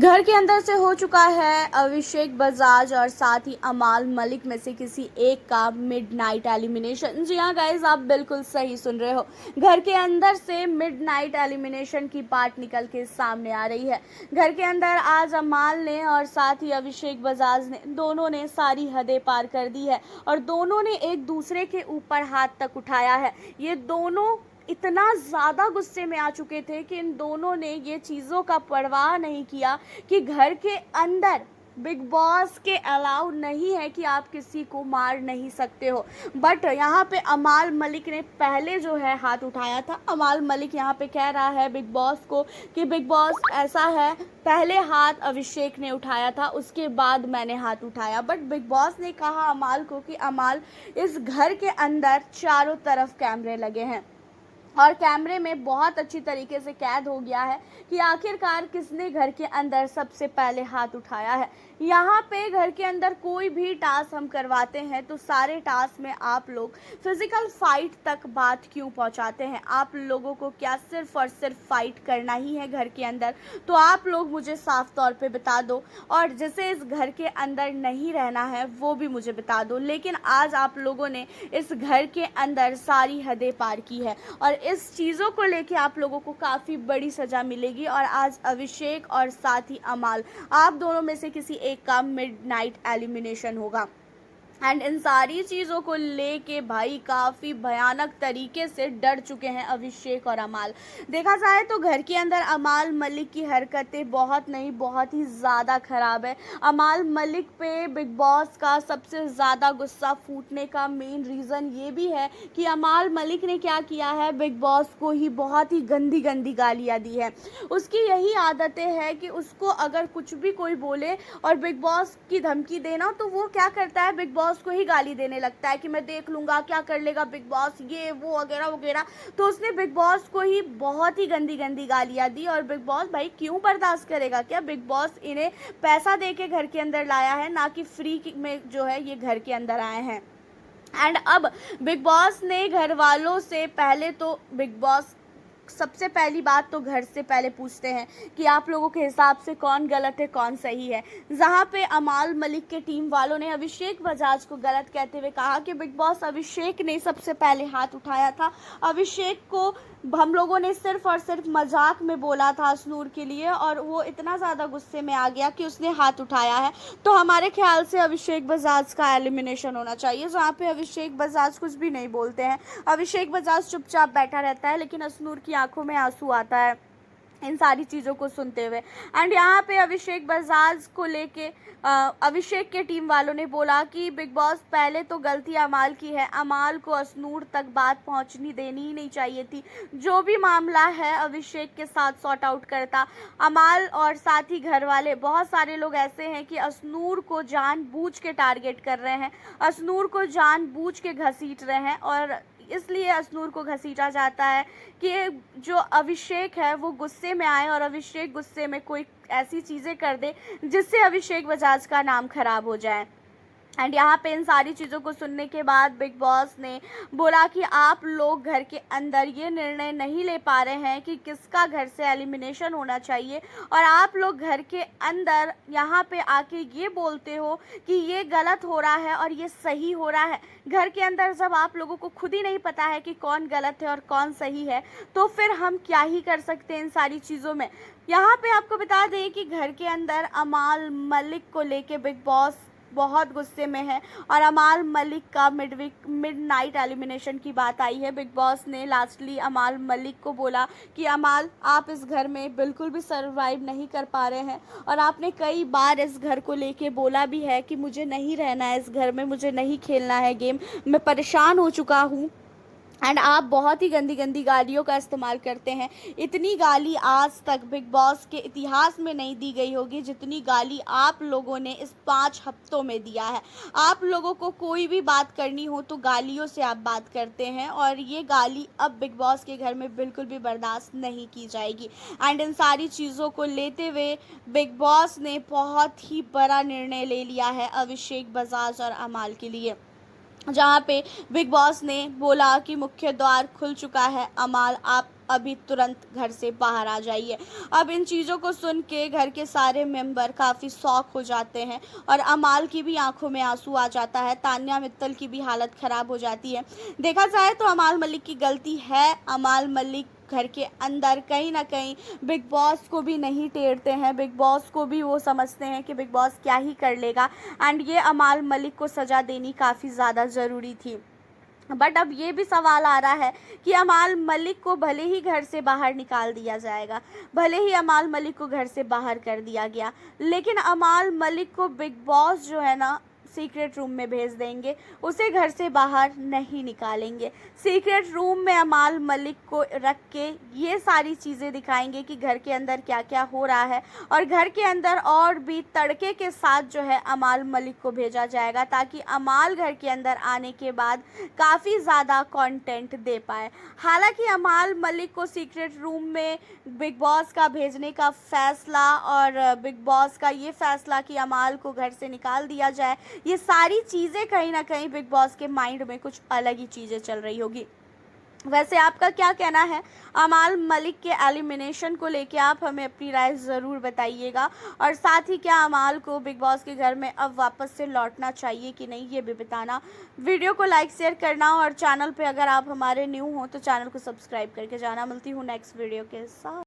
घर के अंदर से हो चुका है अभिषेक बजाज और साथ ही अमाल मलिक में से किसी एक का मिडनाइट एलिमिनेशन। जी हाँ गाइस, आप बिल्कुल सही सुन रहे हो। घर के अंदर से मिडनाइट एलिमिनेशन की बात निकल के सामने आ रही है। घर के अंदर आज अमाल ने और साथ ही अभिषेक बजाज ने दोनों ने सारी हदें पार कर दी है और दोनों ने एक दूसरे के ऊपर हाथ तक उठाया है। ये दोनों इतना ज़्यादा गुस्से में आ चुके थे कि इन दोनों ने ये चीज़ों का परवाह नहीं किया कि घर के अंदर बिग बॉस के अलाउ नहीं है कि आप किसी को मार नहीं सकते हो। बट यहाँ पे अमाल मलिक ने पहले जो है हाथ उठाया था। अमाल मलिक यहाँ पे कह रहा है बिग बॉस को कि बिग बॉस ऐसा है, पहले हाथ अभिषेक ने उठाया था, उसके बाद मैंने हाथ उठाया। बट बिग बॉस ने कहा अमाल को कि अमाल, इस घर के अंदर चारों तरफ कैमरे लगे हैं और कैमरे में बहुत अच्छी तरीके से कैद हो गया है कि आखिरकार किसने घर के अंदर सबसे पहले हाथ उठाया है। यहाँ पे घर के अंदर कोई भी टास्क हम करवाते हैं तो सारे टास्क में आप लोग फिजिकल फाइट तक बात क्यों पहुँचाते हैं? आप लोगों को क्या सिर्फ और सिर्फ फाइट करना ही है घर के अंदर? तो आप लोग मुझे साफ तौर पे बता दो, और जिसे इस घर के अंदर नहीं रहना है वो भी मुझे बता दो। लेकिन आज आप लोगों ने इस घर के अंदर सारी हदें पार की है और इस चीज़ों को लेके आप लोगों को काफ़ी बड़ी सज़ा मिलेगी। और आज अभिषेक और साथ ही अमाल, आप दोनों में से किसी एक का मिडनाइट एलिमिनेशन होगा। एंड इन सारी चीज़ों को लेके भाई काफ़ी भयानक तरीके से डर चुके हैं अभिषेक और अमाल। देखा जाए तो घर के अंदर अमाल मलिक की हरकतें बहुत नहीं, बहुत ही ज़्यादा ख़राब है। अमाल मलिक पे बिग बॉस का सबसे ज़्यादा गुस्सा फूटने का मेन रीज़न ये भी है कि अमाल मलिक ने क्या किया है, बिग बॉस को ही बहुत ही गंदी गंदी गालियाँ दी है। उसकी यही आदतें हैं कि उसको अगर कुछ भी कोई बोले और बिग बॉस की धमकी देना, तो वो क्या करता है, बिग बॉस को ही गाली देने लगता है कि मैं देख लूँगा क्या कर लेगा बिग बॉस, ये वो वगैरह वगैरह। तो उसने बिग बॉस को ही बहुत ही गंदी गंदी गालियाँ दी और बिग बॉस भाई क्यों बर्दाश्त करेगा? क्या बिग बॉस इन्हें पैसा दे के घर के अंदर लाया है, ना कि फ्री में जो है ये घर के अंदर आए हैं। एंड अब बिग बॉस ने घर वालों से पहले तो बिग बॉस सबसे पहली बात तो घर से पहले पूछते हैं कि आप लोगों के हिसाब से कौन गलत है कौन सही है। जहां पे अमाल मलिक के टीम वालों ने अभिषेक बजाज को गलत कहते हुए कहा कि बिग बॉस, अभिषेक ने सबसे पहले हाथ उठाया था, अभिषेक को हम लोगों ने सिर्फ और सिर्फ मजाक में बोला था स्नूर के लिए और वो इतना ज़्यादा गुस्से में आ गया कि उसने हाथ उठाया है। तो हमारे ख्याल से अभिषेक बजाज का एलिमिनेशन होना चाहिए। जहाँ पे अभिषेक बजाज कुछ भी नहीं बोलते हैं, अभिषेक बजाज चुपचाप बैठा रहता है, लेकिन स्नूर की आंखों में आंसू आता है इन सारी चीज़ों को सुनते हुए। एंड यहाँ पे अभिषेक बजाज को लेके अभिषेक के टीम वालों ने बोला कि बिग बॉस, पहले तो गलती अमाल की है, अमाल को अस्नूर तक बात पहुंचनी देनी ही नहीं चाहिए थी। जो भी मामला है अभिषेक के साथ सॉर्ट आउट करता। अमाल और साथ ही घर वाले, बहुत सारे लोग ऐसे हैं कि अस्नूर को जानबूझ के टारगेट कर रहे हैं, अस्नूर को जानबूझ के घसीट रहे हैं और इसलिए अस्नूर को घसीटा जाता है कि जो अभिषेक है वो गुस्से में आए और अभिषेक गुस्से में कोई ऐसी चीज़ें कर दे जिससे अभिषेक बजाज का नाम खराब हो जाए। एंड यहाँ पे इन सारी चीज़ों को सुनने के बाद बिग बॉस ने बोला कि आप लोग घर के अंदर ये निर्णय नहीं ले पा रहे हैं कि किसका घर से एलिमिनेशन होना चाहिए और आप लोग घर के अंदर यहाँ पे आके ये बोलते हो कि ये गलत हो रहा है और ये सही हो रहा है। घर के अंदर जब आप लोगों को खुद ही नहीं पता है कि कौन गलत है और कौन सही है, तो फिर हम क्या ही कर सकते हैं इन सारी चीज़ों में। यहाँ पे आपको बता दें कि घर के अंदर अमाल मलिक को लेके बिग बॉस बहुत गुस्से में है और अमाल मलिक का मिडनाइट एलिमिनेशन की बात आई है। बिग बॉस ने लास्टली अमाल मलिक को बोला कि अमाल, आप इस घर में बिल्कुल भी सरवाइव नहीं कर पा रहे हैं और आपने कई बार इस घर को लेके बोला भी है कि मुझे नहीं रहना है इस घर में, मुझे नहीं खेलना है गेम, मैं परेशान हो चुका हूँ। एंड आप बहुत ही गंदी गंदी गालियों का इस्तेमाल करते हैं। इतनी गाली आज तक बिग बॉस के इतिहास में नहीं दी गई होगी जितनी गाली आप लोगों ने इस 5 हफ्तों में दिया है। आप लोगों को कोई भी बात करनी हो तो गालियों से आप बात करते हैं और ये गाली अब बिग बॉस के घर में बिल्कुल भी बर्दाश्त नहीं की जाएगी। एंड इन सारी चीज़ों को लेते हुए बिग बॉस ने बहुत ही बड़ा निर्णय ले लिया है अभिषेक बजाज और अमाल के लिए। जहाँ पे बिग बॉस ने बोला कि मुख्य द्वार खुल चुका है, अमाल आप अभी तुरंत घर से बाहर आ जाइए। अब इन चीज़ों को सुन के घर के सारे मेंबर काफ़ी शॉक हो जाते हैं और अमाल की भी आंखों में आंसू आ जाता है, तान्या मित्तल की भी हालत ख़राब हो जाती है। देखा जाए तो अमाल मलिक की गलती है। अमाल मलिक घर के अंदर कहीं ना कहीं बिग बॉस को भी नहीं टेरते हैं, बिग बॉस को भी वो समझते हैं कि बिग बॉस क्या ही कर लेगा, एंड ये अमाल मलिक को सज़ा देनी काफ़ी ज़्यादा ज़रूरी थी। बट अब ये भी सवाल आ रहा है कि अमाल मलिक को भले ही घर से बाहर निकाल दिया जाएगा, भले ही अमाल मलिक को घर से बाहर कर दिया गया, लेकिन अमाल मलिक को बिग बॉस जो है ना सीक्रेट रूम में भेज देंगे, उसे घर से बाहर नहीं निकालेंगे। सीक्रेट रूम में अमाल मलिक को रख के ये सारी चीज़ें दिखाएंगे कि घर के अंदर क्या क्या हो रहा है, और घर के अंदर और भी तड़के के साथ जो है अमाल मलिक को भेजा जाएगा, ताकि अमाल घर के अंदर आने के बाद काफ़ी ज़्यादा कंटेंट दे पाए। हालांकि अमाल मलिक को सीक्रेट रूम में बिग बॉस का भेजने का फैसला और बिग बॉस का ये फैसला कि अमाल को घर से निकाल दिया जाए, ये सारी चीज़ें कहीं ना कहीं बिग बॉस के माइंड में कुछ अलग ही चीज़ें चल रही होगी। वैसे आपका क्या कहना है अमाल मलिक के एलिमिनेशन को लेके? आप हमें अपनी राय ज़रूर बताइएगा, और साथ ही क्या अमाल को बिग बॉस के घर में अब वापस से लौटना चाहिए कि नहीं, ये भी बताना। वीडियो को लाइक शेयर करना, और चैनल पे अगर आप हमारे न्यू हो तो चैनल को सब्सक्राइब करके जाना। मिलती हूँ नेक्स्ट वीडियो के साथ।